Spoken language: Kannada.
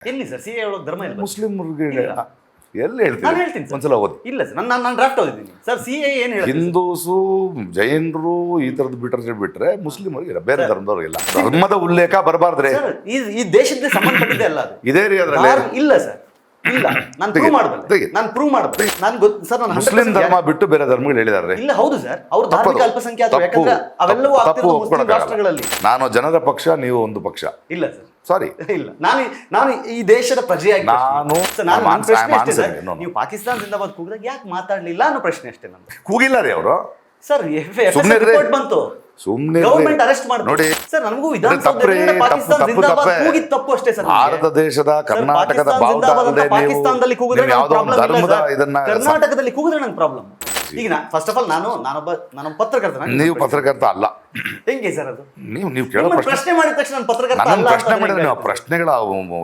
ಎಲ್ಲಿ ಸರ್ ಸಿ ಎ ಒಳಗೆ ಧರ್ಮ ಇಲ್ಲ? ಮುಸ್ಲಿಮ್ರಿಗೆ ಇಲ್ಲ. ಎಲ್ಲಿ ನಾನು ಹೇಳ್ತೀನಿ ಹೇಳ್ತೀನಿ ಸರ್. ಒಂದ್ಸಲ ಓದಿ. ಇಲ್ಲ ಸರ್ ನಾನು ಡ್ರಾಫ್ಟ್ ಓದಿದ್ದೀನಿ ಸರ್. ಸಿ ಎ ಏನು ಹೇಳಿ ಹಿಂದೂಸು ಜೈನರು ಈ ತರದ್ ಬಿಟ್ರೆ ಮುಸ್ಲಿಮರಿಗೆ ಇಲ್ಲ, ಬೇರೆ ಧರ್ಮದವ್ರು ಇಲ್ಲ. ಧರ್ಮದ ಉಲ್ಲೇಖ ಬರಬಾರ್ದ್ರೆ ಸರ್ ಈ ದೇಶಕ್ಕೆ ಸಂಬಂಧಪಟ್ಟಿದೆ ಅಲ್ಲ ಅದು. ಇದೇ ರೀ ಅದ್ರಲ್ಲಿ ಇಲ್ಲ ಸರ್, ಇಲ್ಲ ನಾನು ಪ್ರೂವ್ ಮಾಡಬಲ್ಲೆ. ನಾನು ಪ್ರೂವ್ ಮಾಡಬಲ್ಲೆ. ನಾನು ಗೊತ್ತು ಸರ್. ನಾನು ಮುಸ್ಲಿಂ ಧರ್ಮ ಬಿಟ್ಟು ಬೇರೆ ಧರ್ಮಗಳು ಹೇಳಿದಾರೆ. ಇಲ್ಲ, ಹೌದು ಸರ್, ಅವ್ರು ಧಾರ್ಮಿಕ ಅಲ್ಪಸಂಖ್ಯಾತರು. ಯಾಕಂದ್ರೆ ಅವೆಲ್ಲವೂ ಆಗ್ತಿರೋದು ಮುಸ್ಲಿಂ ರಾಷ್ಟ್ರಗಳಲ್ಲಿ. ನಾನು ಜನರ ಪಕ್ಷ, ನೀವು ಒಂದು ಪಕ್ಷ. ಇಲ್ಲ ಸರ್, ಸಾರಿ, ಇಲ್ಲ. ನಾನು ಈ ದೇಶದ ಪ್ರಜೆಯಾಗಿ ನಾನು ನನ್ನ ಪ್ರಶ್ನೆ ಅಷ್ಟೇ ಸರ್. answering, no. ನೀವು ಪಾಕಿಸ್ತಾನ ಜಿಂದಾಬಾದ್ ಕೂಗಿದಾಗ ಯಾಕೆ ಮಾತಾಡ್ಲಿಲ್ಲ ಅನ್ನೋ ಪ್ರಶ್ನೆ ಅಷ್ಟೇ ನಂದು. ಕೂಗಿಲ್ಲ ರೀ ಅವರು. ಸರ್ ಸುಮ್ನೆ ಇರ್ರಿ. ರಿಪೋರ್ಟ್ ಬಂತು, ಸುಮ್ನೆ ಗವರ್ಮೆಂಟ್ ಅರೆಸ್ಟ್ ಮಾಡಿ. ನೋಡಿ ಸರ್ ನನಗೂ ತಪ್ಪು ಪಾಕಿಸ್ತಾನ ಜಿಂದಾಬಾದ್ ಕೂಗಿದ ತಪ್ಪು ಅಷ್ಟೇ ಸರ್. ಭಾರತ ದೇಶದ ಕರ್ನಾಟಕದ ಬಾವುಟ ಅಲ್ಲದೆ ಪಾಕಿಸ್ತಾನದಲ್ಲಿ ಕೂಗಿದ್ರೆ ನೀವು ಯಾವುದೋ ಒಂದು ಧರ್ಮದ ಇದನ್ನ ಕರ್ನಾಟಕದಲ್ಲಿ ಕೂಗಿದ್ರೆ ನಂಗೆ ಪ್ರಾಬ್ಲಮ್. ಈಗ ಫಸ್ಟ್ ಆಫ್ ಆಲ್ ನಾನೊಬ್ಬ ಪತ್ರಕರ್ತ. ನೀವು ಪತ್ರಕರ್ತ ಅಲ್ಲ. ಹೆಂಗೆ ಸರ್ ಅದು? ನೀವು ಕೇಳೋ ಪ್ರಶ್ನೆ ಮಾಡಿದ ತಕ್ಷಣ ನಾನು ಪತ್ರಕರ್ತ ನನ್ನ ಅಲ್ಲ ಪ್ರಶ್ನೆ ಅಂತ ಮಾಡಿದ್ರೆ ಹೆಂಗೆ ನೀವು ಆಗುತ್ತೆ? ಪ್ರಶ್ನೆಗಳ